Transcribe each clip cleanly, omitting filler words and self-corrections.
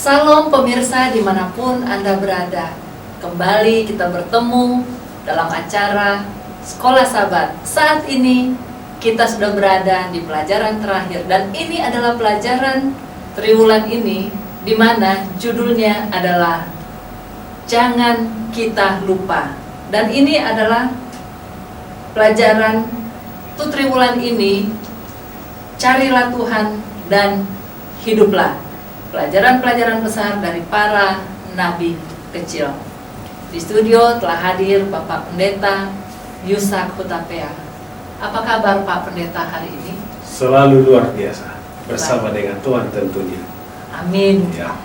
Salam pemirsa dimanapun Anda berada. Kembali kita bertemu dalam acara Sekolah Sahabat. Saat ini kita sudah berada di pelajaran terakhir, dan ini adalah pelajaran triwulan ini, di mana judulnya adalah Jangan Kita Lupa. Dan ini adalah pelajaran triwulan ini, Carilah Tuhan dan Hiduplah. Pelajaran-pelajaran besar dari para nabi kecil. Di studio telah hadir Bapak Pendeta Yusak Hutapea. Apa kabar Pak Pendeta hari ini? Selalu luar biasa, bersama dengan Tuhan tentunya. Amin. Ya.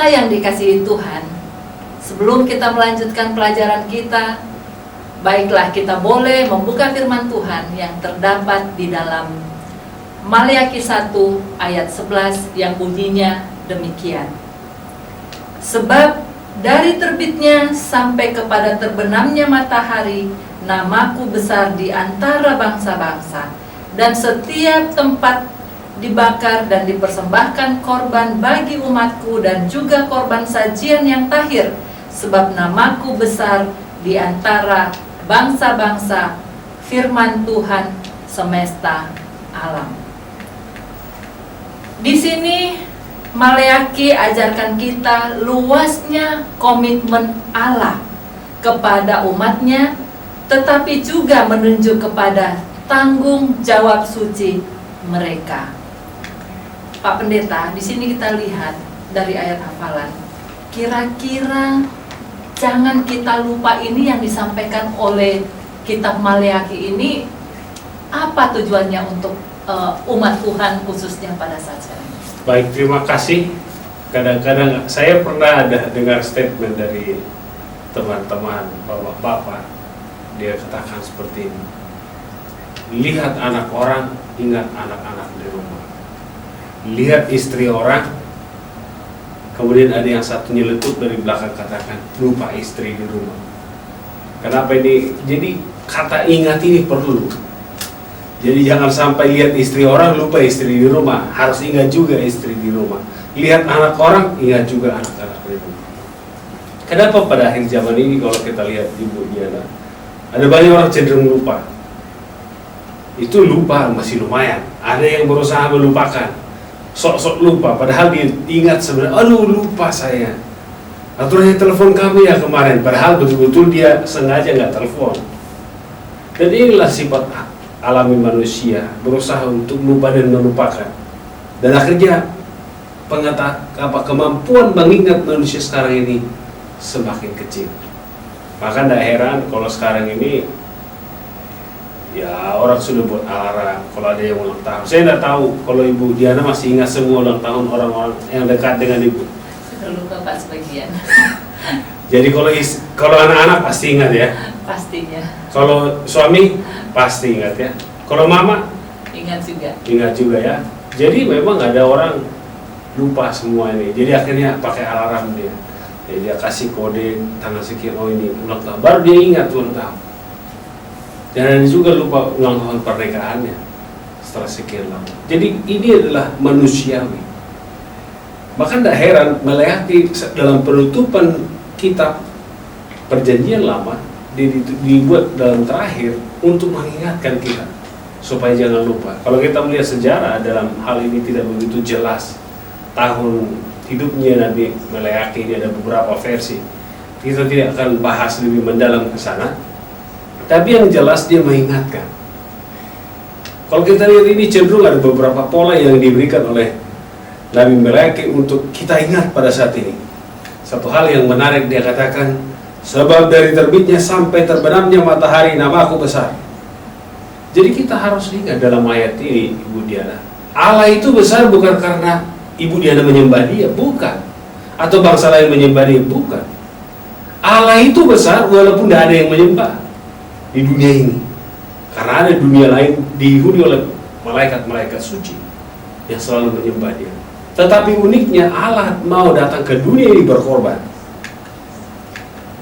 bangsa yang dikasihi Tuhan, sebelum kita melanjutkan pelajaran kita, baiklah kita boleh membuka firman Tuhan yang terdapat di dalam Maleakhi 1 ayat 11 yang bunyinya demikian. Sebab dari terbitnya sampai kepada terbenamnya matahari, namaku besar di antara bangsa-bangsa, dan setiap tempat dibakar dan dipersembahkan korban bagi umatku dan juga korban sajian yang tahir, sebab namaku besar di antara bangsa-bangsa, firman Tuhan semesta alam. Di sini Maleakhi ajarkan kita luasnya komitmen Allah kepada umatnya, tetapi juga menunjuk kepada tanggung jawab suci mereka. Pak Pendeta, di sini kita lihat dari ayat hafalan, kira-kira jangan kita lupa ini yang disampaikan oleh kitab Maleakhi ini, apa tujuannya untuk umat Tuhan khususnya pada saat sekarang? Baik, terima kasih. Kadang-kadang saya pernah ada dengar statement dari teman-teman bapak-bapak, dia katakan seperti ini: lihat anak orang, ingat anak-anak di rumah. Lihat istri orang, kemudian ada yang satu nyeletuk dari belakang katakan, lupa istri di rumah. Kenapa ini? Jadi kata ingat ini perlu. Jadi jangan sampai lihat istri orang, lupa istri di rumah. Harus ingat juga istri di rumah. Lihat anak orang, ingat juga anak-anak di rumah. Kenapa pada akhir zaman ini kalau kita lihat Ibu Diana, ada banyak orang cenderung lupa. Itu lupa masih lumayan. Ada yang berusaha melupakan, sok-sok lupa, padahal dia ingat sebenarnya, aduh lupa saya, aturannya telepon kamu ya kemarin, padahal betul-betul dia sengaja nggak telepon. Dan inilah sifat alami manusia, berusaha untuk lupa dan melupakan. Dan akhirnya kemampuan mengingat manusia sekarang ini semakin kecil. Maka tidak heran kalau sekarang ini ya orang sudah buat alarm kalau ada yang ulang tahun. Saya tidak tahu kalau Ibu Diana masih ingat semua ulang tahun orang-orang yang dekat dengan Ibu. Sudah lupa Pak sebagian. Jadi kalau anak-anak pasti ingat ya. Pastinya. Kalau suami pasti ingat ya. Kalau mama Ingat juga. ingat juga ya. Jadi memang ada orang lupa semua ini. Jadi akhirnya pakai alarm dia. Jadi dia kasih kode tanggal sekian, oh ini ulang tahun. Baru dia ingat ulang tahun. Dan juga lupa ulang tahun pernikahannya setelah sekian lama. Jadi ini adalah manusiawi. Bahkan tidak heran Maleakhi dalam penutupan kitab Perjanjian Lama dibuat dalam terakhir untuk mengingatkan kita supaya jangan lupa. Kalau kita melihat sejarah dalam hal ini tidak begitu jelas tahun hidupnya Nabi Maleakhi, ini ada beberapa versi. Kita tidak akan bahas lebih mendalam ke sana. Tapi yang jelas dia mengingatkan. Kalau kita lihat ini cenderung ada beberapa pola yang diberikan oleh Nabi Maleakhi untuk kita ingat pada saat ini. Satu hal yang menarik dia katakan, sebab dari terbitnya sampai terbenamnya matahari namaku besar. Jadi kita harus ingat dalam ayat ini Ibu Diana, Allah itu besar bukan karena Ibu Diana menyembah dia, bukan. Atau bangsa lain menyembah dia, bukan. Allah itu besar walaupun tidak ada yang menyembah di dunia ini, karena ada dunia lain dihuni oleh malaikat-malaikat suci yang selalu menyembah dia. Tetapi uniknya Allah mau datang ke dunia ini berkorban.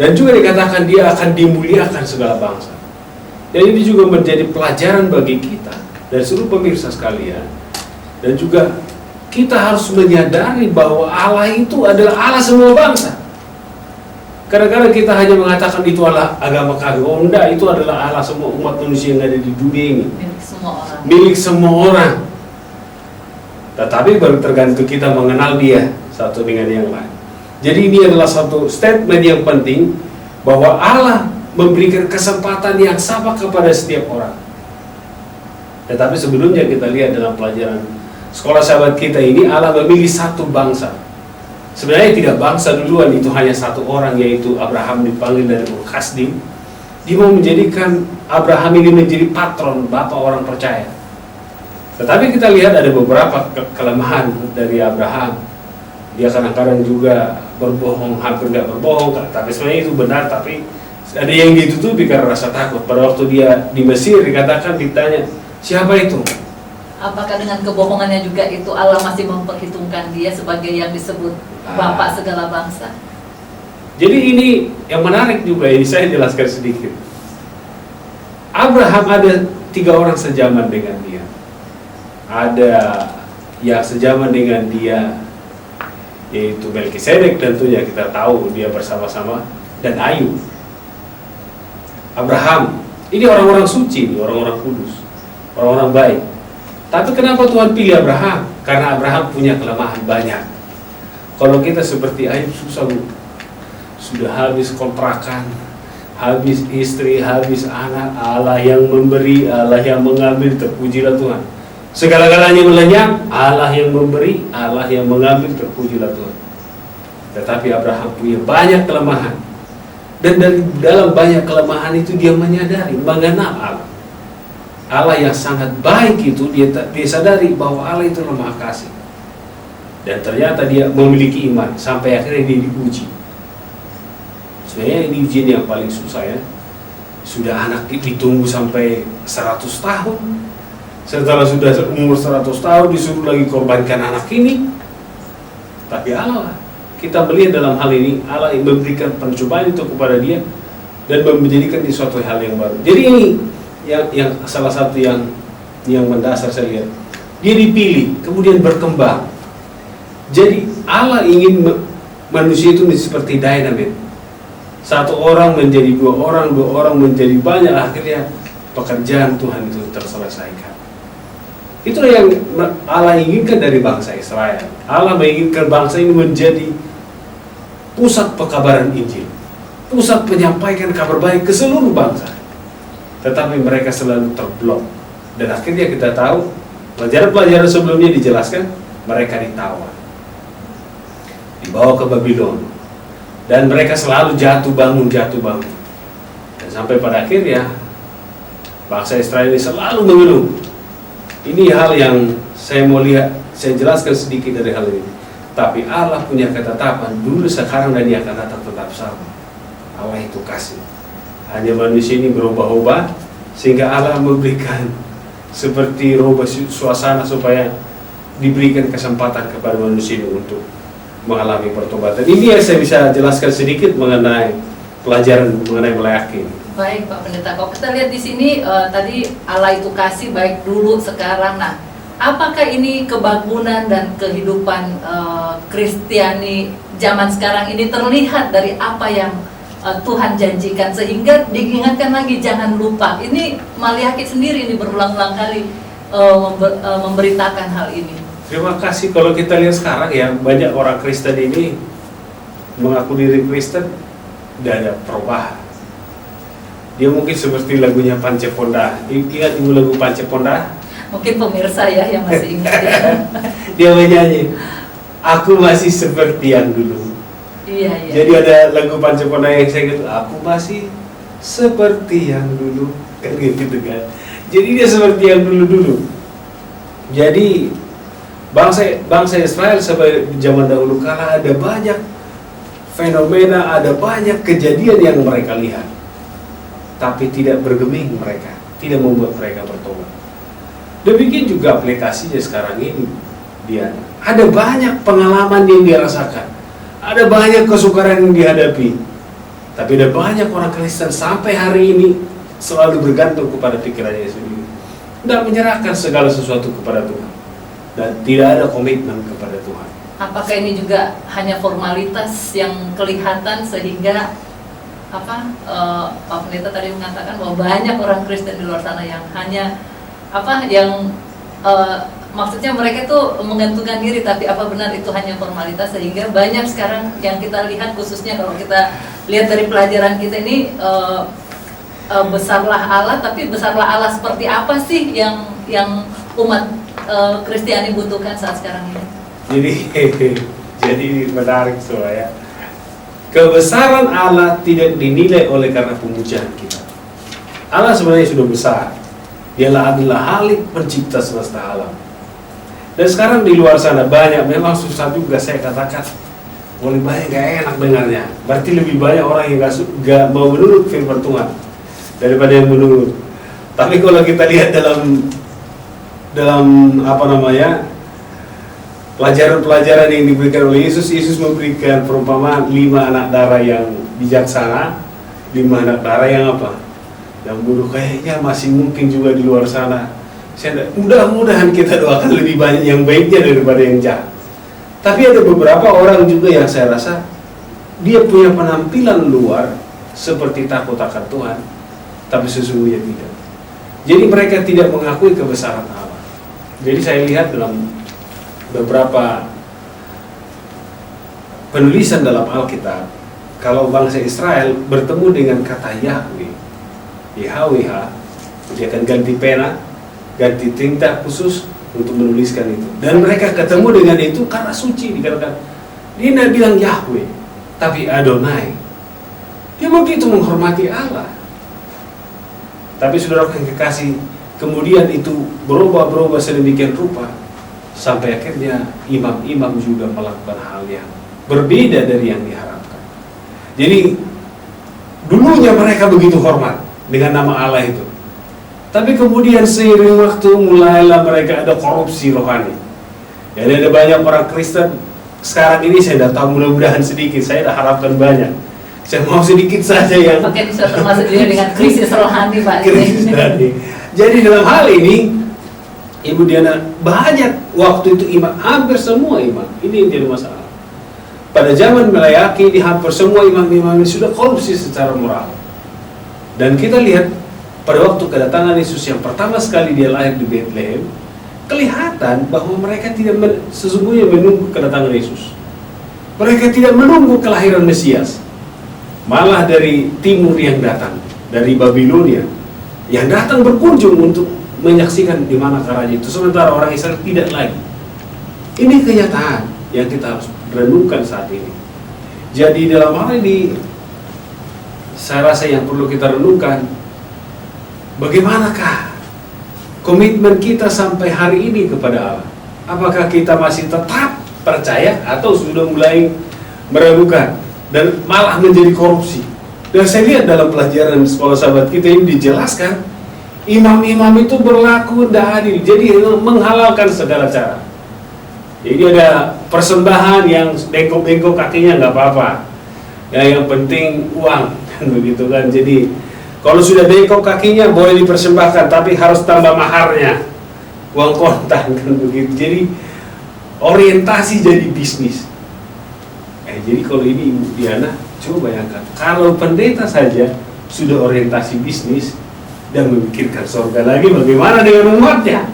Dan juga dikatakan dia akan dimuliakan segala bangsa. Dan ini juga menjadi pelajaran bagi kita dan seluruh pemirsa sekalian. Dan juga kita harus menyadari bahwa Allah itu adalah Allah semua bangsa. Kadang-kadang kita hanya mengatakan itu adalah agama kami. Oh enggak, itu adalah Allah semua umat manusia yang ada di dunia ini. Milik semua orang. Milik semua orang. Tetapi baru tergantung kita mengenal dia satu dengan yang lain. Jadi ini adalah satu statement yang penting bahwa Allah memberikan kesempatan yang sama kepada setiap orang. Tetapi sebelumnya kita lihat dalam pelajaran sekolah sahabat kita ini, Allah memilih satu bangsa. Sebenarnya tidak bangsa duluan, itu hanya satu orang, yaitu Abraham dipanggil dari Ur Kasdim. Dia mau menjadikan Abraham ini menjadi patron, bapak orang percaya. Tetapi kita lihat ada beberapa kelemahan dari Abraham. Dia kadang-kadang juga berbohong, hampir nggak berbohong, tapi sebenarnya itu benar, tapi ada yang ditutupi karena rasa takut. Pada waktu dia di Mesir dikatakan, ditanya, siapa itu? Apakah dengan kebohongannya juga itu Allah masih memperhitungkan dia sebagai yang disebut Bapak segala bangsa? Jadi ini yang menarik juga, ini saya jelaskan sedikit. Abraham ada 3 orang sejaman dengan dia. Ada yang sejaman dengan dia, yaitu Melkisedek, tentunya kita tahu dia bersama-sama, dan Ayub. Abraham, ini orang-orang suci, orang-orang kudus, orang-orang baik. Tapi kenapa Tuhan pilih Abraham? Karena Abraham punya kelemahan banyak. Kalau kita seperti Ayub, susah Bu. Sudah habis kontrakan, habis istri, habis anak, Allah yang memberi, Allah yang mengambil, terpujilah Tuhan. Segala-galanya melenyap, Allah yang memberi, Allah yang mengambil, terpujilah Tuhan. Tetapi Abraham punya banyak kelemahan. Dan dari dalam banyak kelemahan itu dia menyadari, mengenal Allah. Allah yang sangat baik itu, dia sadari bahwa Allah itu Maha Kasih. Dan ternyata dia memiliki iman, sampai akhirnya dia diuji. Sebenarnya ini ujian yang paling susah ya. Sudah anak ditunggu sampai 100 tahun. Setelah sudah umur 100 tahun disuruh lagi korbankan anak ini. Tapi Allah, kita melihat dalam hal ini Allah yang memberikan pencobaan itu kepada dia dan menjadikan ini suatu hal yang baru. Jadi ini yang salah satu yang mendasar saya lihat. Dia dipilih, kemudian berkembang. Jadi Allah ingin manusia itu seperti dinamit. 1 orang menjadi 2 orang, 2 orang menjadi banyak, akhirnya pekerjaan Tuhan itu terselesaikan. Itulah yang Allah inginkan dari bangsa Israel. Allah menginginkan bangsa ini menjadi pusat pekabaran Injil, pusat penyampaikan kabar baik ke seluruh bangsa. Tetapi mereka selalu terblok. Dan akhirnya kita tahu, pelajaran-pelajaran sebelumnya dijelaskan, mereka ditawan, dibawa ke Babylon. Dan mereka selalu jatuh bangun. Dan sampai pada akhirnya bangsa Israel ini selalu mengeluh. Ini hal yang saya mau lihat, saya jelaskan sedikit dari hal ini. Tapi Allah punya ketetapan dulu, sekarang, dan dia akan datang tetap sama. Allah itu kasih. Hanya manusia ini berubah-ubah, sehingga Allah memberikan seperti rubah suasana supaya diberikan kesempatan kepada manusia ini untuk mengalami pertobatan. Ini yang saya bisa jelaskan sedikit mengenai pelajaran mengenai melayaki. Baik Pak Pendeta, kalau kita lihat di sini tadi Allah itu kasih baik dulu sekarang. Nah, apakah ini kebangunan dan kehidupan Kristiani zaman sekarang ini terlihat dari apa yang Tuhan janjikan, sehingga diingatkan lagi jangan lupa. Ini Maliaki sendiri ini berulang-ulang kali memberitakan hal ini. Terima kasih. Kalau kita lihat sekarang ya, banyak orang Kristen ini mengaku diri Kristen, tidak ada perubahan. Dia mungkin seperti lagunya Panceponda. Ingat ibu lagu Panceponda? Mungkin pemirsa ya yang masih ingat ya. Dia menyanyi, aku masih seperti yang dulu. Iya. Jadi ada lagu Panceponda yang saya gitu, aku masih seperti yang dulu, kan gitu kan. Jadi dia seperti yang dulu-dulu. Jadi bangsa Israel sebagai zaman dahulu kala ada banyak fenomena, ada banyak kejadian yang mereka lihat, tapi tidak bergeming mereka, tidak membuat mereka bertobat. Demikian juga aplikasinya sekarang ini. Dia ada banyak pengalaman yang dia rasakan, ada banyak kesukaran yang dihadapi, tapi ada banyak orang Kristen sampai hari ini selalu bergantung kepada pikirannya sendiri, tidak menyerahkan segala sesuatu kepada Tuhan, dan tidak ada komitmen kepada Tuhan. Apakah ini juga hanya formalitas yang kelihatan sehingga Pak Pendeta tadi mengatakan bahwa banyak orang Kristen di luar sana yang hanya maksudnya mereka itu menggantungkan diri, tapi apa benar itu hanya formalitas, sehingga banyak sekarang yang kita lihat, khususnya kalau kita lihat dari pelajaran kita ini, besarlah Allah, tapi besarlah Allah seperti apa sih yang umat Kristiani butuhkan saat sekarang ini? Jadi menarik soalnya. Kebesaran Allah tidak dinilai oleh karena pemujaan kita. Allah sebenarnya sudah besar. Dialah adalah Khalik pencipta semesta alam. Dan sekarang di luar sana banyak, memang susah juga saya katakan. Boleh banyak gak enak dengarnya. Berarti lebih banyak orang yang gak mau menurut firman Tuhan daripada yang menurut. Tapi kalau kita lihat dalam apa namanya, pelajaran-pelajaran yang diberikan oleh Yesus, Yesus memberikan perumpamaan 5 anak darah yang bijaksana, 5 anak darah yang apa? Yang bodoh. Kayaknya masih mungkin juga di luar sana. Mudah-mudahan kita doakan lebih banyak yang baiknya daripada yang jahat. Tapi ada beberapa orang juga yang saya rasa dia punya penampilan luar seperti takut akan Tuhan, tapi sesungguhnya tidak. Jadi mereka tidak mengakui kebesaran Allah. Jadi saya lihat dalam beberapa penulisan dalam Alkitab, kalau bangsa Israel bertemu dengan kata Yahweh, YHWH, dia akan ganti pena, ganti tinta khusus untuk menuliskan itu. Dan mereka ketemu dengan itu karena suci, dikatakan. Dia tidak bilang Yahweh, tapi Adonai. Dia begitu menghormati Allah. Tapi saudara yang kekasih, kemudian itu berubah sedemikian rupa sampai akhirnya imam-imam juga melakukan hal yang berbeda dari yang diharapkan. Jadi dulunya mereka begitu hormat dengan nama Allah itu. Tapi kemudian seiring waktu mulailah mereka ada korupsi rohani. Jadi ada banyak orang Kristen sekarang ini, saya tidak tahu, mudah-mudahan sedikit, saya tidak harapkan banyak. Saya mau sedikit saja yang Mungkin bisa termasuk juga dengan krisis rohani, Pak. krisis rohani. Jadi dalam hal ini, Ibu Diana, banyak waktu itu imam, hampir semua imam, ini yang jadi masalah. Pada zaman Melayaki, di hampir semua imam-imam ini sudah korupsi secara moral. Dan kita lihat pada waktu kedatangan Yesus yang pertama sekali dia lahir di Bethlehem, kelihatan bahwa mereka tidak sesungguhnya menunggu kedatangan Yesus. Mereka tidak menunggu kelahiran Mesias. Malah dari timur yang datang, dari Babilonia, yang datang berkunjung untuk menyaksikan di mana kerajaan itu. Sementara orang Israel tidak lagi. Ini kenyataan yang kita harus renungkan saat ini. Jadi dalam hal ini, saya rasa yang perlu kita renungkan, bagaimanakah komitmen kita sampai hari ini kepada Allah? Apakah kita masih tetap percaya atau sudah mulai meragukan dan malah menjadi korupsi? Dan saya lihat dalam pelajaran sekolah sahabat kita ini dijelaskan, imam-imam itu berlaku tidak adil, jadi menghalalkan segala cara. Jadi ada persembahan yang bengkok-bengkok kakinya nggak apa-apa, ya, yang penting uang, kan begitu kan. Jadi kalau sudah bengkok kakinya boleh dipersembahkan, tapi harus tambah maharnya, uang kontan, kan begitu. Jadi orientasi jadi bisnis. Jadi kalau ini Ibu Diana, coba bayangkan, kalau pendeta saja sudah orientasi bisnis dan memikirkan surga lagi, bagaimana dengan umatnya?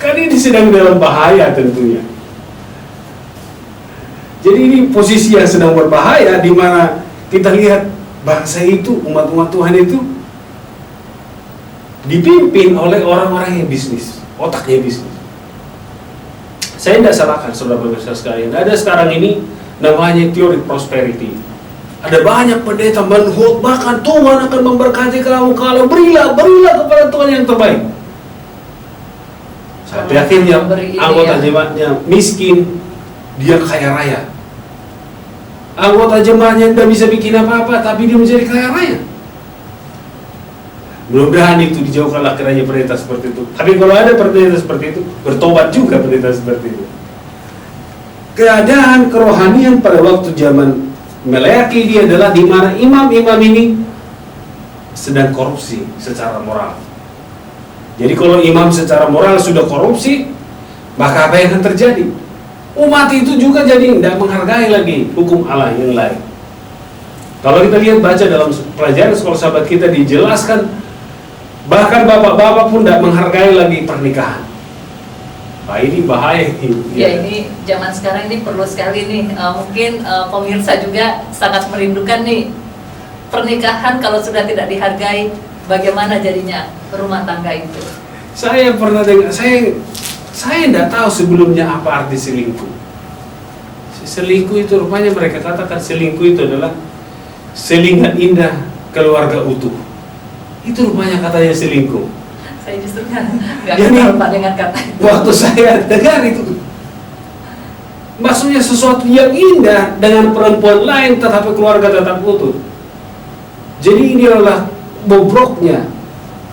Kan ini sedang dalam bahaya tentunya. Jadi ini posisi yang sedang berbahaya, di mana kita lihat bangsa itu, umat-umat Tuhan itu dipimpin oleh orang-orang yang bisnis, otaknya bisnis. Saya tidak salahkan saudara-saudara sekalian. Ada sekarang ini namanya teori prosperity. Ada banyak pendeta menkhotbahkan Tuhan akan memberkati kamu kalau berilah kepada Tuhan yang terbaik. Sampai akhirnya anggota jemaatnya miskin, dia kaya raya. Anggota jemaatnya tidak bisa bikin apa-apa, tapi dia menjadi kaya raya. Mudah-mudahan itu dijauhkanlah kiranya pendeta seperti itu. Tapi kalau ada pendeta seperti itu, bertobat juga pendeta seperti itu. Keadaan kerohanian pada waktu zaman Melayaki dia adalah di mana imam-imam ini sedang korupsi secara moral. Jadi kalau imam secara moral sudah korupsi, maka apa yang akan terjadi? Umat itu juga jadi tidak menghargai lagi hukum Allah yang lain. Kalau kita lihat baca dalam pelajaran sekolah sahabat kita dijelaskan, bahkan bapak-bapak pun tidak menghargai lagi pernikahan. Nah ini bahaya ini. Ya ini zaman sekarang ini perlu sekali nih, mungkin pemirsa juga sangat merindukan nih pernikahan kalau sudah tidak dihargai, bagaimana jadinya rumah tangga itu. Saya pernah dengar, saya tidak tahu sebelumnya apa arti selingkuh. Selingkuh itu rupanya mereka katakan selingkuh itu adalah selingan indah keluarga utuh. Itu rupanya katanya selingkuh. Saya justru nggak Jadi, kenal Pak dengan kata itu. Waktu saya dengar itu, maksudnya sesuatu yang indah dengan perempuan lain tetapi keluarga tetap utuh. Jadi ini adalah bobroknya,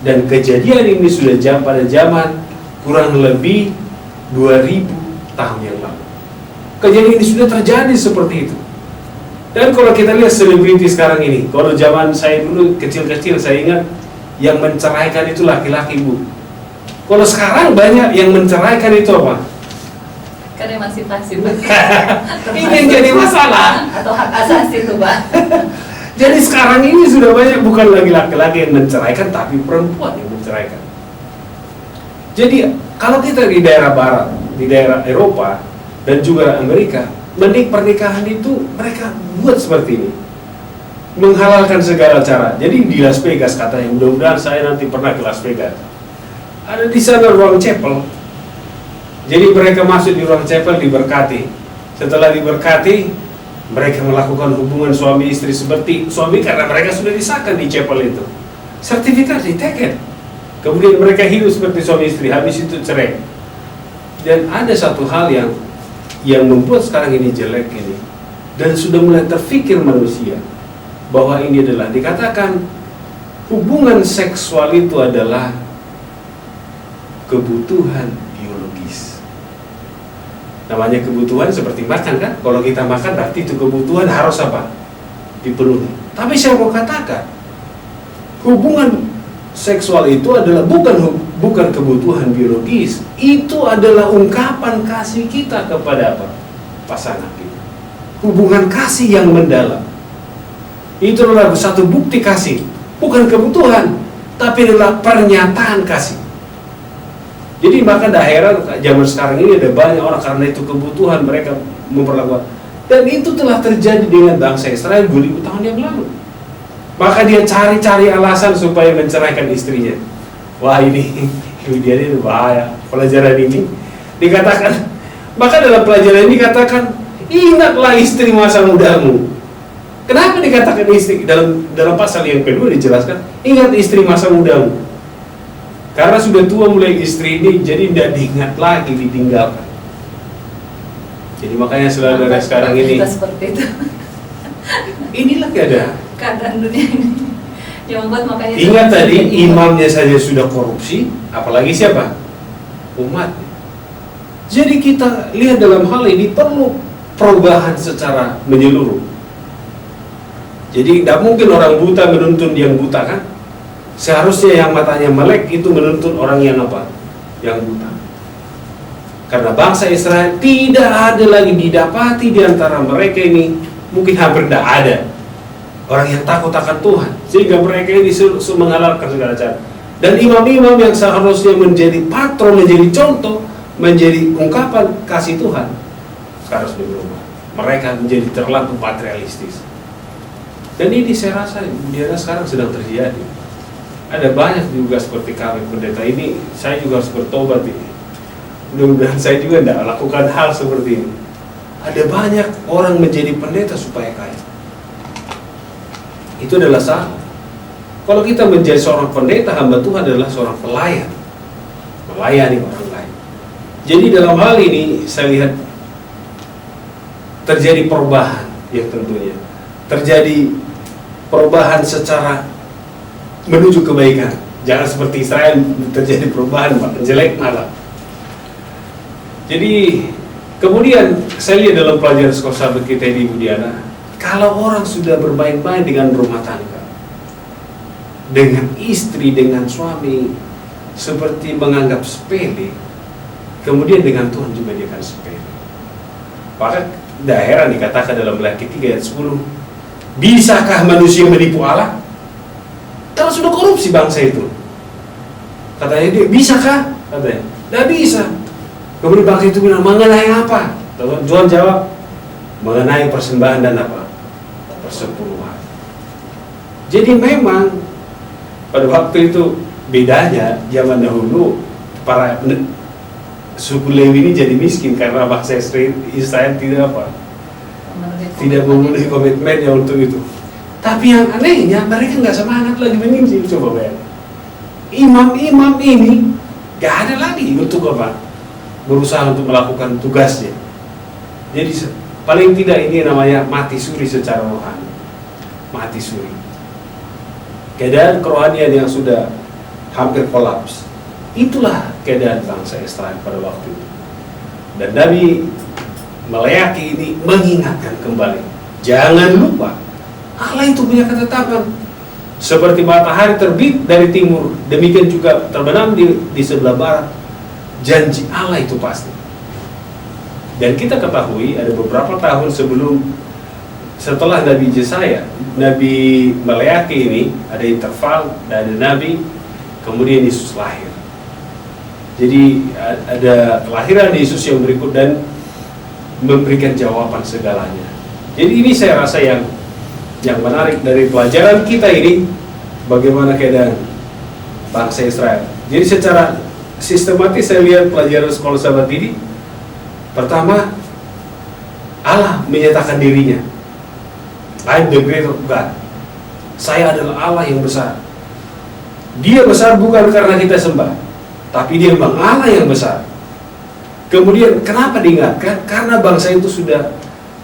dan kejadian ini sudah pada zaman kurang lebih 2000 tahun yang lalu. Kejadian ini sudah terjadi seperti itu. Dan kalau kita lihat selebriti sekarang ini, kalau zaman saya dulu kecil-kecil saya ingat yang menceraikan itu laki-laki, Bu. Kalau sekarang banyak yang menceraikan itu apa? Kan emansipasi, Pak. Ini yang jadi masalah. Atau hak asasi itu, Pak. Jadi sekarang ini sudah banyak bukan lagi laki-laki yang menceraikan, tapi perempuan yang menceraikan. Jadi kalau kita di daerah barat, di daerah Eropa dan juga Amerika, pernikahan itu mereka buat seperti ini, menghalalkan segala cara. Jadi di Las Vegas katanya, mudah-mudahan saya nanti pernah ke Las Vegas. Ada di sana ruang chapel. Jadi mereka masuk di ruang chapel diberkati. Setelah diberkati, mereka melakukan hubungan suami istri seperti suami karena mereka sudah disahkan di chapel itu. Sertifikat diteken. Kemudian mereka hidup seperti suami istri, habis itu cerai. Dan ada satu hal yang membuat sekarang ini jelek ini, dan sudah mulai terfikir manusia bahwa ini adalah dikatakan hubungan seksual itu adalah kebutuhan biologis. Namanya kebutuhan seperti makan kan? Kalau kita makan berarti itu kebutuhan harus apa? Dipenuhi. Tapi saya mau katakan hubungan seksual itu adalah bukan kebutuhan biologis. Itu adalah ungkapan kasih kita kepada apa? Pasangan kita. Hubungan kasih yang mendalam. Itu adalah satu bukti kasih, bukan kebutuhan, tapi adalah pernyataan kasih. Jadi maka dah heran zaman sekarang ini ada banyak orang karena itu kebutuhan mereka memperlakukan. Dan itu telah terjadi dengan bangsa Israel 2000 tahun yang lalu. Maka dia cari-cari alasan supaya menceraikan istrinya. Wah ini dia ini bahaya. Pelajaran ini dikatakan, maka dalam pelajaran ini dikatakan, ingatlah istri masa mudamu. Kenapa dikatakan istri? Dalam pasal yang kedua dijelaskan, ingat istri masa mudamu. Karena sudah tua mulai istri ini, jadi tidak diingat lagi, ditinggalkan. Jadi makanya saudara sekarang ini, seperti itu. inilah keadaan dunia ini yang membuat makanya ingat tadi imamnya saja sudah korupsi, apalagi siapa? Umat. Jadi kita lihat dalam hal ini perlu perubahan secara menyeluruh. Jadi tidak mungkin orang buta menuntun yang buta kan? Seharusnya yang matanya melek itu menuntun orang yang apa? Yang buta. Karena bangsa Israel tidak ada lagi didapati di antara mereka ini, mungkin hampir tidak ada orang yang takut akan Tuhan, sehingga mereka ini menghalalkan segala cara. Dan imam-imam yang seharusnya menjadi patron, menjadi contoh, menjadi ungkapan kasih Tuhan, sekarang sudah berubah. Mereka menjadi terlalu materialistis. Dan ini saya rasa di daerah sekarang sedang terjadi. Ada banyak juga seperti kami pendeta ini, saya juga harus bertobat ini. Mudah-mudahan saya juga tidak lakukan hal seperti ini. Ada banyak orang menjadi pendeta supaya kaya. Itu adalah salah. Kalau kita menjadi seorang pendeta, hamba Tuhan adalah seorang pelayan, melayani orang lain. Jadi dalam hal ini saya lihat terjadi perubahan yang tentunya terjadi perubahan secara menuju kebaikan. Jangan seperti Israel terjadi perubahan jelek malah. Jadi kemudian saya lihat dalam pelajaran sekolah sahabat kita di Ibu Diana, kalau orang sudah bermain-main dengan rumah tangga, dengan istri, dengan suami, seperti menganggap sepele, kemudian dengan Tuhan juga dia akan sepele. Maka tidak heran dikatakan dalam Matius 3 ayat 10, bisakah manusia menipu Allah? Kalau sudah korupsi bangsa itu, katanya dia, bisakah? Katanya, tidak bisa. Kemudian bangsa itu bilang, mengenai apa? Tuhan jawab, mengenai persembahan dan apa? Persepuluhan. Jadi memang pada waktu itu bedanya zaman dahulu para suku Lewi ini jadi miskin karena bangsa Israel tidak apa? Tidak memenuhi komitmennya untuk itu. Tapi yang anehnya mereka nggak semangat lagi menyinjil, coba bayangkan. imam-imam ini gak ada lagi untuk apa? Berusaha untuk melakukan tugasnya. Jadi paling tidak ini namanya mati suri secara rohani. Mati suri. Keadaan kerohanian yang sudah hampir kolaps. Itulah keadaan bangsa Israel pada waktu itu. Dan Nabi Maleakhi ini mengingatkan kembali, jangan lupa Allah itu punya ketetapan. Seperti matahari terbit dari timur, demikian juga terbenam di sebelah barat. Janji Allah itu pasti. Dan kita ketahui ada beberapa tahun setelah Nabi Yesaya, Nabi Maleakhi ini ada interval, ada Nabi, kemudian Yesus lahir. Jadi ada kelahiran Yesus yang berikut dan memberikan jawaban segalanya. Jadi ini saya rasa yang menarik dari pelajaran kita ini, bagaimana keadaan bangsa Israel. Jadi secara sistematis saya lihat pelajaran sekolah sahabat ini, pertama Allah menyatakan dirinya, I'm the greater God. Saya adalah Allah yang besar. Dia besar bukan karena kita sembah, tapi dia memang Allah yang besar. Kemudian kenapa diingatkan? Karena bangsa itu sudah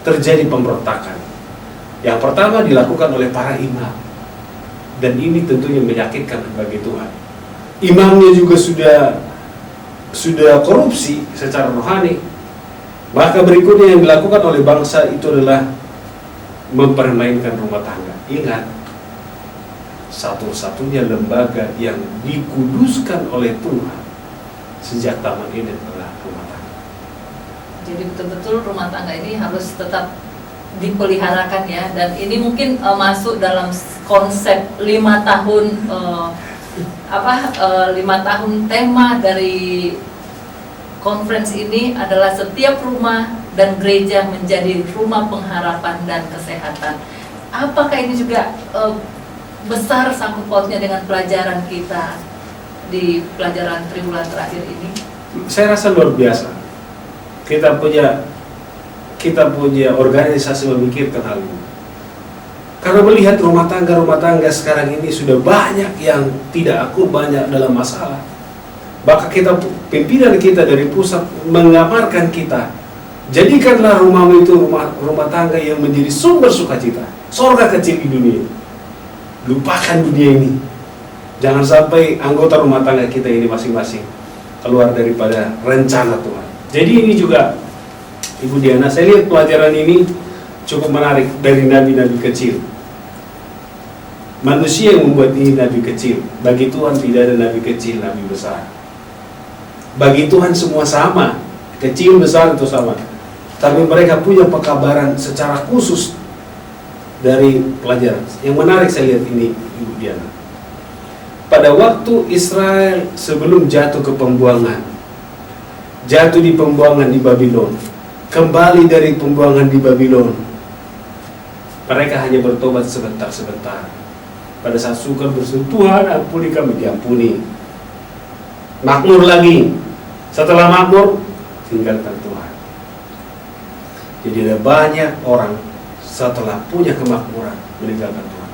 terjadi pemberontakan. Yang pertama dilakukan oleh para imam. Dan ini tentunya menyakitkan bagi Tuhan. Imamnya juga sudah korupsi secara rohani. Maka berikutnya yang dilakukan oleh bangsa itu adalah mempermainkan rumah tangga. Ingat, satu-satunya lembaga yang dikuduskan oleh Tuhan sejak zaman ini adalah rumah tangga. Jadi betul-betul rumah tangga ini harus tetap dipeliharakan ya, dan ini mungkin masuk dalam konsep 5 tahun 5 tahun tema dari conference ini adalah setiap rumah dan gereja menjadi rumah pengharapan dan kesehatan. Apakah ini juga besar sangkut pautnya dengan pelajaran kita di pelajaran triwulan terakhir ini? Saya rasa luar biasa. Kita punya organisasi memikirkan hal ini. Karena melihat rumah tangga sekarang ini sudah banyak yang tidak akur, banyak dalam masalah. Maka pimpinan kita dari pusat mengamarkan kita, jadikanlah rumahmu itu rumah tangga yang menjadi sumber sukacita, sorga kecil di dunia. Lupakan dunia ini. Jangan sampai anggota rumah tangga kita ini masing-masing keluar daripada rencana Tuhan. Jadi ini juga, Ibu Diana, saya lihat pelajaran ini cukup menarik dari nabi-nabi kecil. Manusia yang membuat ini nabi kecil. Bagi Tuhan tidak ada nabi kecil, nabi besar. Bagi Tuhan semua sama, kecil besar itu sama. Tapi mereka punya pekabaran secara khusus dari pelajaran. Yang menarik saya lihat ini, Ibu Diana. Pada waktu Israel sebelum jatuh ke pembuangan, jatuh di pembuangan di Babylon, kembali dari pembuangan di Babylon, mereka hanya bertobat sebentar-sebentar. Pada saat sukar berseru, Tuhan ampuni kami, diampuni. Makmur lagi. Setelah makmur, tinggalkan Tuhan. Jadi ada banyak orang setelah punya kemakmuran meninggalkan Tuhan.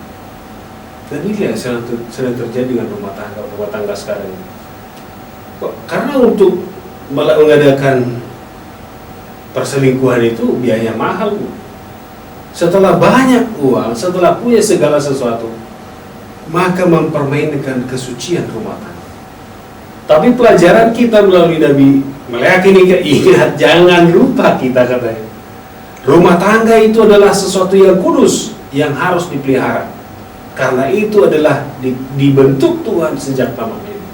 Dan ini yang sedang terjadi dengan rumah tangga sekarang ini. Karena untuk mengadakan perselingkuhan itu biaya mahal. Setelah banyak uang, setelah punya segala sesuatu, maka mempermainkan kesucian rumah tangga. Tapi pelajaran kita melalui Nabi Maleakhi ini, ingat, jangan lupa kita katanya, rumah tangga itu adalah sesuatu yang kudus, yang harus dipelihara. Karena itu adalah dibentuk Tuhan sejak tamat ini.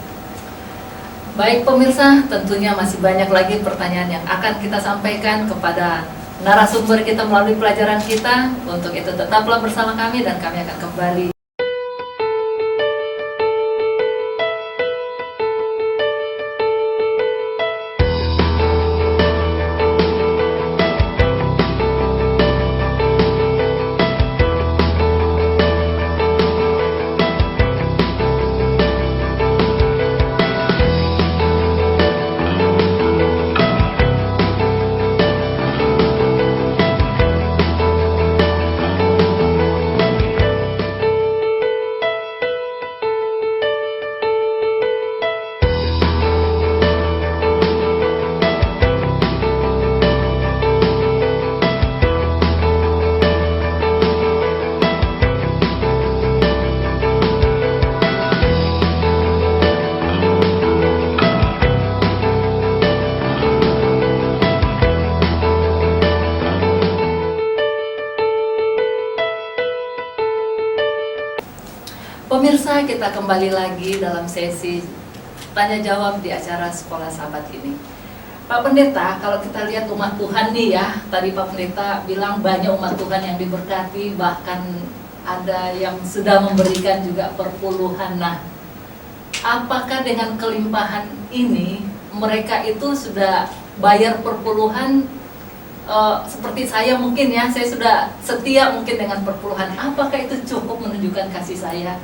Baik pemirsa, tentunya masih banyak lagi pertanyaan yang akan kita sampaikan kepada narasumber kita melalui pelajaran kita. Untuk itu tetaplah bersama kami dan kami akan kembali. Pemirsa, kita kembali lagi dalam sesi tanya jawab di acara Sekolah Sahabat ini. Pak Pendeta, kalau kita lihat umat Tuhan nih ya, tadi Pak Pendeta bilang banyak umat Tuhan yang diberkati, bahkan ada yang sudah memberikan juga perpuluhan. Nah, apakah dengan kelimpahan ini mereka itu sudah bayar perpuluhan? Seperti saya mungkin ya, saya sudah setia mungkin dengan perpuluhan. Apakah itu cukup menunjukkan kasih saya?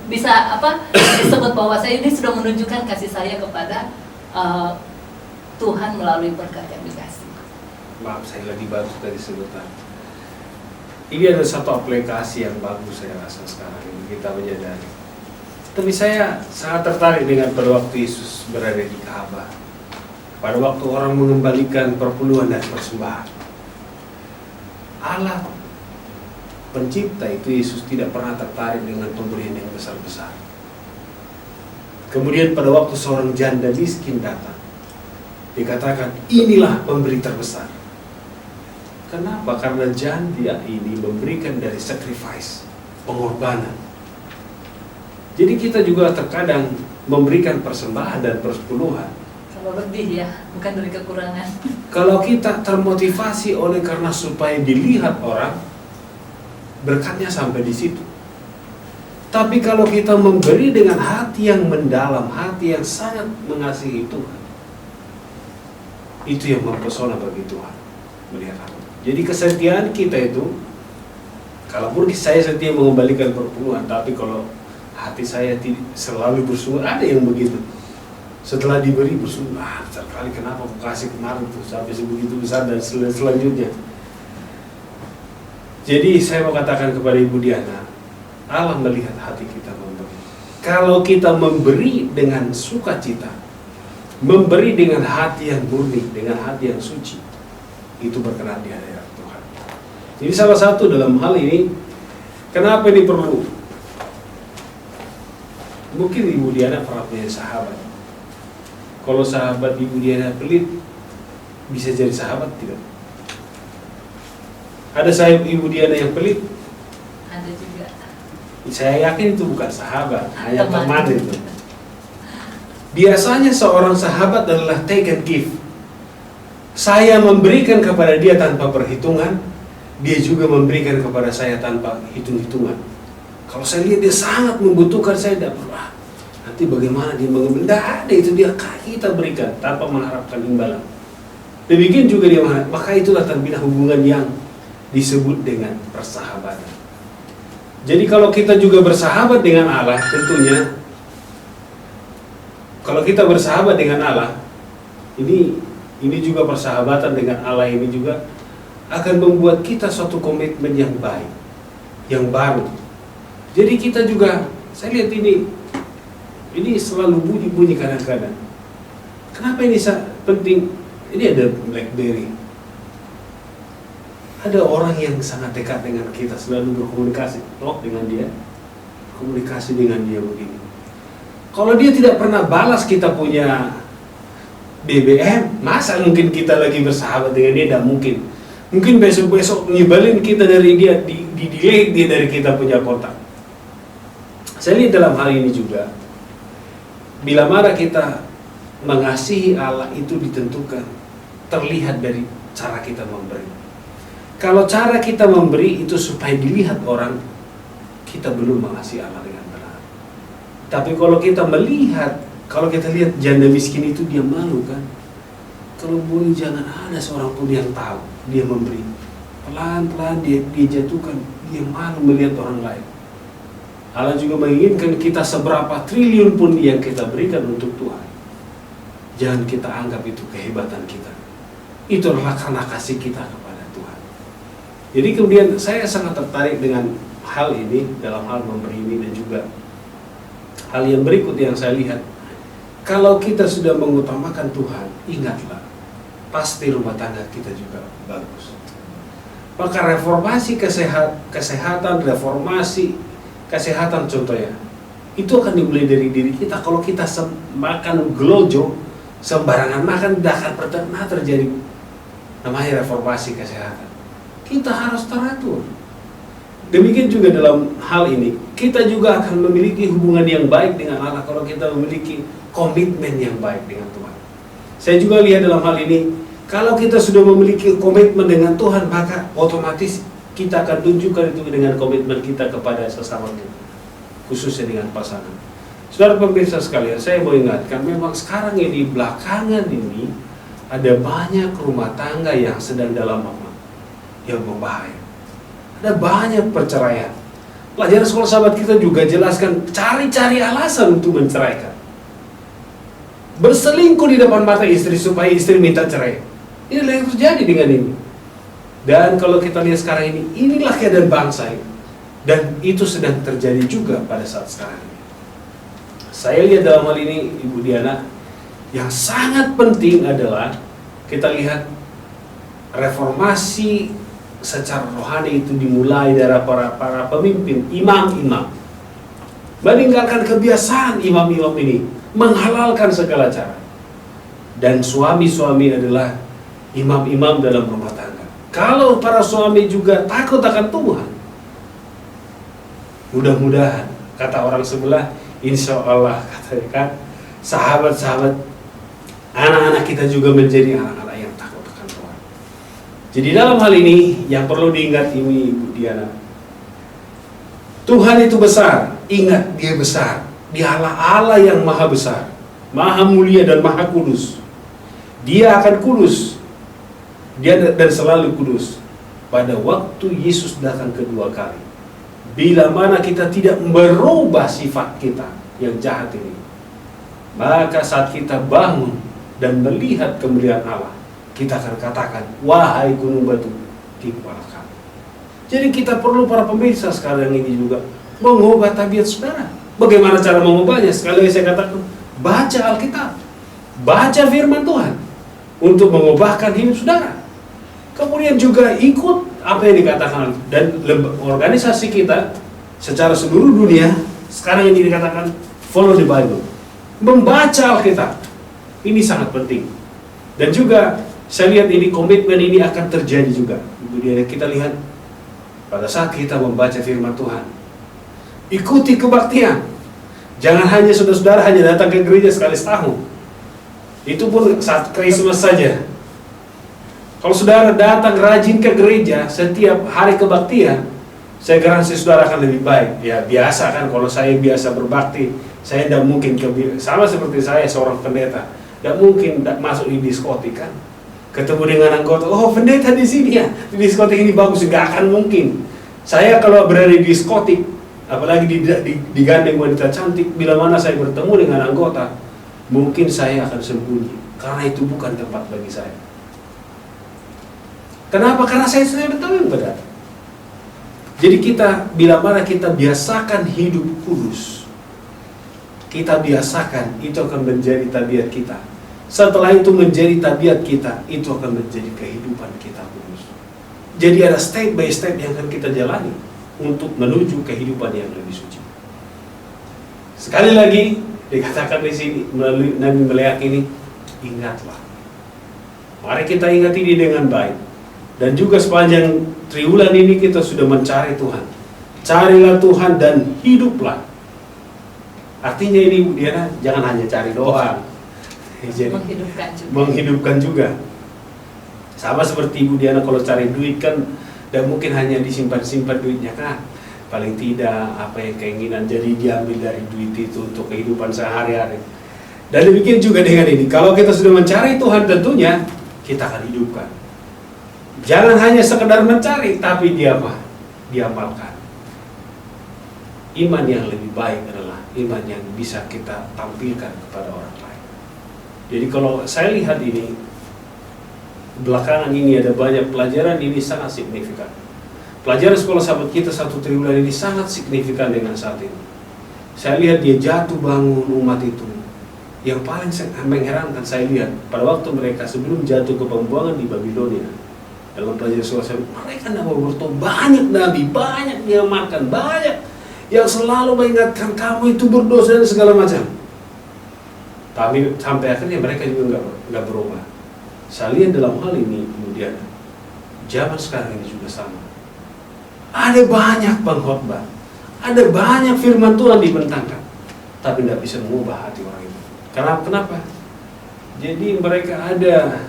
Disebut bahwa saya ini sudah menunjukkan kasih saya kepada Tuhan melalui berkat yang dikasih. Maaf, saya lagi baru tadi sebentar. Ini ada satu aplikasi yang bagus saya rasa sekarang ini kita menyadari. Tapi saya sangat tertarik dengan pada waktu Yesus berada di Ka'bah. Pada waktu orang mengembalikan perpuluhan dan persembahan, Allah pencipta itu Yesus tidak pernah tertarik dengan pemberian yang besar-besar. Kemudian pada waktu seorang janda miskin datang, dikatakan inilah pemberi terbesar. Kenapa? Karena janda ini memberikan dari sacrifice, pengorbanan. Jadi kita juga terkadang memberikan persembahan dan persepuluhan Kalau lebih ya, bukan dari kekurangan. kalau kita termotivasi oleh karena supaya dilihat orang, berkatnya sampai di situ. Tapi kalau kita memberi dengan hati yang mendalam, hati yang sangat mengasihi Tuhan, itu yang mempesona bagi Tuhan melihat hati. Jadi kesetiaan kita itu, kalaupun saya setia mengembalikan perpuluhan, tapi kalau hati saya selalu bersungguh, ada yang begitu. Setelah diberi bersungguh, besar kali kenapa aku kasih kemarin tuh sampai sebegitu besar dan selanjutnya. Jadi saya mau katakan kepada Ibu Diana, Allah melihat hati kita memberi. Kalau kita memberi dengan sukacita, memberi dengan hati yang murni, dengan hati yang suci, itu berkenan di hadapan Tuhan. Jadi salah satu dalam hal ini, kenapa ini perlu? Mungkin Ibu Diana pernah punya sahabat. Kalau sahabat Ibu Diana pelit, bisa jadi sahabat tidak? Ada sahabat Ibu Diana yang pelit? Ada juga. Saya yakin itu bukan sahabat, hanya teman itu. Biasanya seorang sahabat adalah take and give. Saya memberikan kepada dia tanpa perhitungan, dia juga memberikan kepada saya tanpa hitung-hitungan. Kalau saya lihat dia sangat membutuhkan, saya tidak perlu. Nanti bagaimana dia mengambil? Tidak ada, itu dia kita berikan tanpa mengharapkan imbalan. Demikian juga dia mengharap. Maka itulah terbina hubungan yang disebut dengan persahabatan. Jadi kalau kita juga bersahabat dengan Allah, tentunya kalau kita bersahabat dengan Allah, ini juga persahabatan dengan Allah ini juga akan membuat kita suatu komitmen yang baik, yang baru. Jadi kita juga, saya lihat ini selalu bunyi-bunyi kadang-kadang. Kenapa ini penting? Ini ada BlackBerry. Ada orang yang sangat dekat dengan kita, selalu berkomunikasi, dengan dia, komunikasi dengan dia begini. Kalau dia tidak pernah balas kita punya BBM, masa mungkin kita lagi bersahabat dengan dia? Tidak mungkin. Mungkin besok-besok ngibalin kita dari dia, di-delete dia dari kita punya kontak. Saya lihat dalam hal ini juga, bila mana kita mengasihi Allah itu ditentukan, terlihat dari cara kita memberi. Kalau cara kita memberi itu supaya dilihat orang, kita belum mengasihi Allah dengan benar. Tapi kalau kita melihat, kalau kita lihat janda miskin itu, dia malu kan? Kalau boleh jangan ada seorang pun yang tahu dia memberi. Pelan-pelan dia jatuhkan, dia malu melihat orang lain. Allah juga menginginkan kita seberapa triliun pun yang kita berikan untuk Tuhan, jangan kita anggap itu kehebatan kita. Itu adalah karena kasih kita kepada Tuhan. Jadi kemudian saya sangat tertarik dengan hal ini, dalam hal memberi ini, dan juga hal yang berikut yang saya lihat. Kalau kita sudah mengutamakan Tuhan, ingatlah, pasti rumah tangga kita juga bagus. Maka reformasi kesehatan, reformasi kesehatan contohnya, itu akan dimulai dari diri kita. Kalau kita makan gelojo, sembarangan makan, tidak akan pernah terjadi namanya reformasi kesehatan. Kita harus teratur. Demikian juga dalam hal ini, kita juga akan memiliki hubungan yang baik dengan Allah kalau kita memiliki komitmen yang baik dengan Tuhan. Saya juga lihat dalam hal ini, kalau kita sudah memiliki komitmen dengan Tuhan, maka otomatis kita akan tunjukkan itu dengan komitmen kita kepada sesama kita, khususnya dengan pasangan. Saudara pemirsa sekalian, saya mau ingatkan, memang sekarang ini, belakangan ini, ada banyak rumah tangga yang sedang dalam apa? Yang berbahaya. Ada banyak perceraian. Pelajaran sekolah sahabat kita juga jelaskan, cari-cari alasan untuk menceraikan. Berselingkuh di depan mata istri supaya istri minta cerai. Inilah yang terjadi dengan ini. Dan kalau kita lihat sekarang ini, inilah keadaan bangsa ini. Dan itu sedang terjadi juga pada saat sekarang ini. Saya lihat dalam hal ini, Ibu Diana, yang sangat penting adalah kita lihat reformasi secara rohani itu dimulai dari para pemimpin, imam-imam, meninggalkan kebiasaan imam-imam ini, menghalalkan segala cara. Dan suami-suami adalah imam-imam dalam rumah tangga. Kalau para suami juga takut akan Tuhan, mudah-mudahan, kata orang sebelah, insya Allah, katakan sahabat-sahabat, anak-anak kita juga menjadi anak-anak yang takut akan Tuhan. Jadi dalam hal ini yang perlu diingat ini, Ibu Diana, Tuhan itu besar. Ingat, Dia besar. Dia Allah yang maha besar, maha mulia dan maha kudus. Dia akan kudus. Dia dan selalu kudus. Pada waktu Yesus datang kedua kali, bila mana kita tidak merubah sifat kita yang jahat ini, maka saat kita bangun dan melihat kemuliaan Allah, kita akan katakan, wahai gunung batu, timpalah kami. Jadi kita perlu, para pemirsa sekarang ini juga, mengubah tabiat saudara. Bagaimana cara mengubahnya? Sekali lagi saya katakan, baca Alkitab, baca firman Tuhan, untuk mengubahkan hidup saudara. Kemudian juga ikut apa yang dikatakan. Dan organisasi kita secara seluruh dunia, sekarang ini dikatakan, follow the Bible, membaca Alkitab. Ini sangat penting. Dan juga saya lihat ini, komitmen ini akan terjadi juga. Kemudian kita lihat pada saat kita membaca firman Tuhan, ikuti kebaktian. Jangan hanya saudara-saudara hanya datang ke gereja sekali setahun. Itu pun saat Christmas saja. Kalau saudara datang rajin ke gereja setiap hari kebaktian, saya garansi saudara akan lebih baik. Ya biasa kan, kalau saya biasa berbakti, saya tidak mungkin sama seperti saya seorang pendeta, tidak mungkin masuk di diskotik kan. Ketemu dengan anggota, oh pendeta di sini ya, di diskotik ini bagus, nggak akan mungkin. Saya kalau berada di diskotik, apalagi digandeng wanita cantik, bila mana saya bertemu dengan anggota, mungkin saya akan sembunyi, karena itu bukan tempat bagi saya. Kenapa? Karena saya sudah tahu yang benar. Jadi kita, bila mana kita biasakan hidup kudus, kita biasakan, itu akan menjadi tabiat kita. Setelah itu menjadi tabiat kita, itu akan menjadi kehidupan kita kudus. Jadi ada step by step yang akan kita jalani untuk menuju kehidupan yang lebih suci. Sekali lagi dikatakan di sini melalui Nabi meyakini, ingatlah. Mari kita ingat ini dengan baik. Dan juga sepanjang triwulan ini kita sudah mencari Tuhan. Carilah Tuhan dan hiduplah. Artinya ini, Bu Diana, jangan hanya cari doang. Jadi, menghidupkan juga. Sama seperti Ibu Diana kalau cari duit kan, dan mungkin hanya disimpan-simpan duitnya kan. Paling tidak apa yang keinginan jadi diambil dari duit itu untuk kehidupan sehari-hari. Dan demikian juga dengan ini. Kalau kita sudah mencari Tuhan, tentunya kita akan hidupkan. Jangan hanya sekedar mencari, tapi diamalkan. Iman yang lebih baik adalah iman yang bisa kita tampilkan kepada orang lain. Jadi kalau saya lihat ini, belakangan ini ada banyak pelajaran ini sangat signifikan. Pelajaran sekolah sahabat kita 1 triwulan ini sangat signifikan dengan saat ini. Saya lihat dia jatuh bangun umat itu. Yang paling mengherankan saya lihat, pada waktu mereka sebelum jatuh ke pembuangan di Babilonia, dalam pelajaran sekolah sahabat, mereka tidak mau bertobat. Banyak nabi, banyak dia makan, banyak yang selalu mengingatkan kamu itu berdosa dan segala macam. Tapi sampai akhirnya mereka juga nggak berubah. Saya lihat dalam hal ini kemudian zaman sekarang ini juga sama. Ada banyak pengkhotbah, ada banyak firman Tuhan dibentangkan, tapi tidak bisa mengubah hati orang itu. Kenapa? Jadi mereka ada,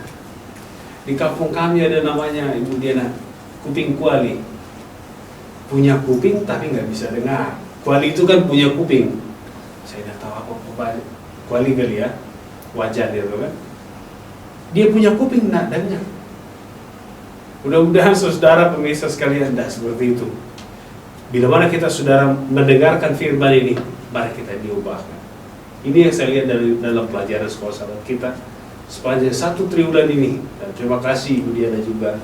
di kampung kami ada namanya Ibu Diana, kuping kuali. Punya kuping tapi nggak bisa dengar. Kuali itu kan punya kuping. Saya tidak tahu apa kuali kali ya, wajah dia tuh kan. Dia punya kuping nggak dengar. Mudah-mudahan saudara pemirsa sekalian tidak seperti itu. Bila mana kita saudara mendengarkan firman ini, mari kita diubahkan. Ini yang saya lihat dalam pelajaran sekolah sahabat kita sepanjang 1 triwulan ini. Dan terima kasih Ibu Diana juga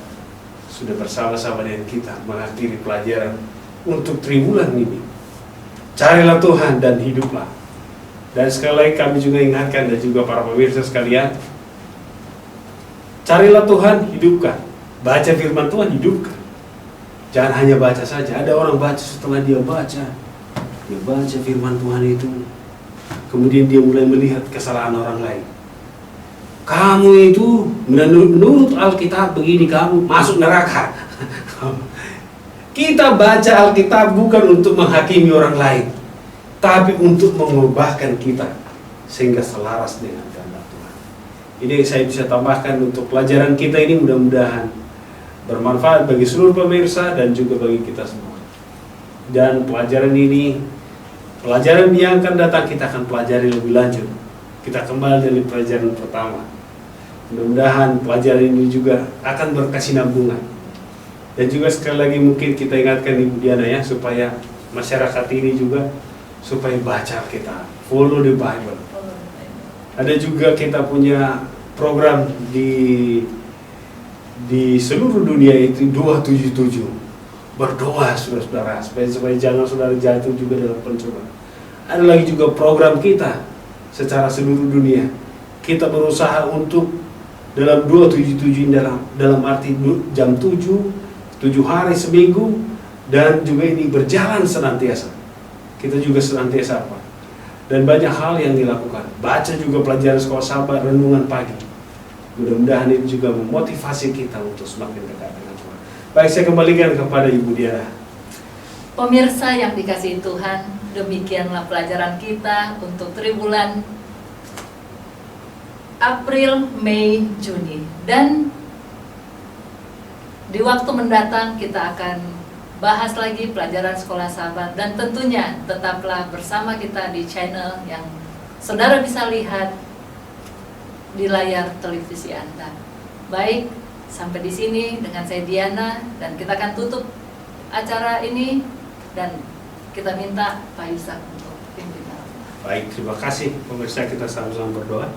sudah bersama-sama dengan kita mengakhiri pelajaran untuk triwulan ini. Carilah Tuhan dan hiduplah. Dan sekali lagi kami juga ingatkan dan juga para pemirsa sekalian, carilah Tuhan, hidupkan. Baca firman Tuhan, hidupkan. Jangan hanya baca saja. Ada orang baca, setelah dia baca firman Tuhan itu, kemudian dia mulai melihat kesalahan orang lain. Kamu itu menurut Alkitab begini, kamu masuk neraka. Kita baca Alkitab bukan untuk menghakimi orang lain, tapi untuk mengubahkan kita sehingga selaras dengan kehendak Tuhan. Ini yang saya bisa tambahkan untuk pelajaran kita ini, mudah-mudahan bermanfaat bagi seluruh pemirsa dan juga bagi kita semua. Dan pelajaran ini, pelajaran yang akan datang kita akan pelajari lebih lanjut. Kita kembali dari pelajaran pertama. Mudah-mudahan pelajaran ini juga akan berkesinambungan. Dan juga sekali lagi mungkin kita ingatkan Ibu Diana ya, supaya masyarakat ini juga supaya baca kita, follow the Bible. Ada juga kita punya program di seluruh dunia itu 277. Berdoa saudara-saudara supaya jangan saudara jatuh juga dalam pencobaan. Ada lagi juga program kita secara seluruh dunia. Kita berusaha untuk dalam 277 dalam arti jam 7 hari seminggu, dan juga ini berjalan senantiasa. Kita juga senantiasa apa? Dan banyak hal yang dilakukan. Baca juga pelajaran sekolah sahabat, renungan pagi. Mudah-mudahan ini juga memotivasi kita untuk semakin dekat dengan Tuhan. Baik, saya kembalikan kepada Ibu Diana. Pemirsa yang dikasihi Tuhan, demikianlah pelajaran kita untuk triwulan April, Mei, Juni. Dan di waktu mendatang kita akan bahas lagi pelajaran sekolah sahabat. Dan tentunya tetaplah bersama kita di channel yang saudara bisa lihat di layar televisi Anda. Baik, sampai di sini dengan saya Diana, dan kita akan tutup acara ini dan kita minta Pak Yusak untuk pimpinan. Baik, terima kasih pemirsa, kita sama-sama berdoa.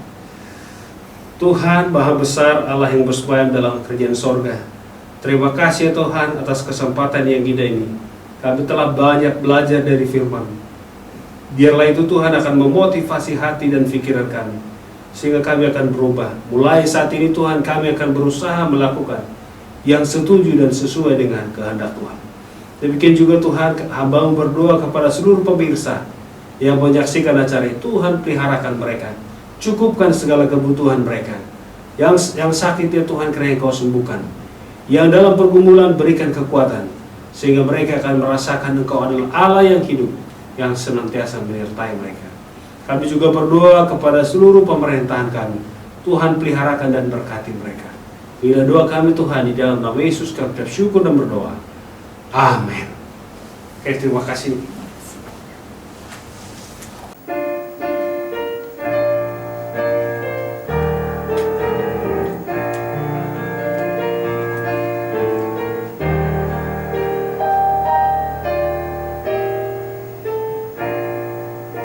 Tuhan Maha Besar, Allah yang bersemayam dalam kerajaan sorga, terima kasih ya Tuhan atas kesempatan yang indah ini. Kami telah banyak belajar dari firman. Biarlah itu Tuhan akan memotivasi hati dan pikiran kami, sehingga kami akan berubah. Mulai saat ini Tuhan, kami akan berusaha melakukan yang setuju dan sesuai dengan kehendak Tuhan. Demikian juga Tuhan, hamba-Mu berdoa kepada seluruh pemirsa yang menyaksikan acara ini. Tuhan, peliharakan mereka, cukupkan segala kebutuhan mereka. Yang sakit ya Tuhan, kiranya Engkau sembuhkan. Yang dalam pergumulan, berikan kekuatan, sehingga mereka akan merasakan Engkau adalah Allah yang hidup, yang senantiasa menyertai mereka. Kami juga berdoa kepada seluruh pemerintahan kami. Tuhan, peliharakan dan berkati mereka. Bila doa kami Tuhan, di dalam nama Yesus kami bersyukur dan berdoa. Amin. Oke, terima kasih.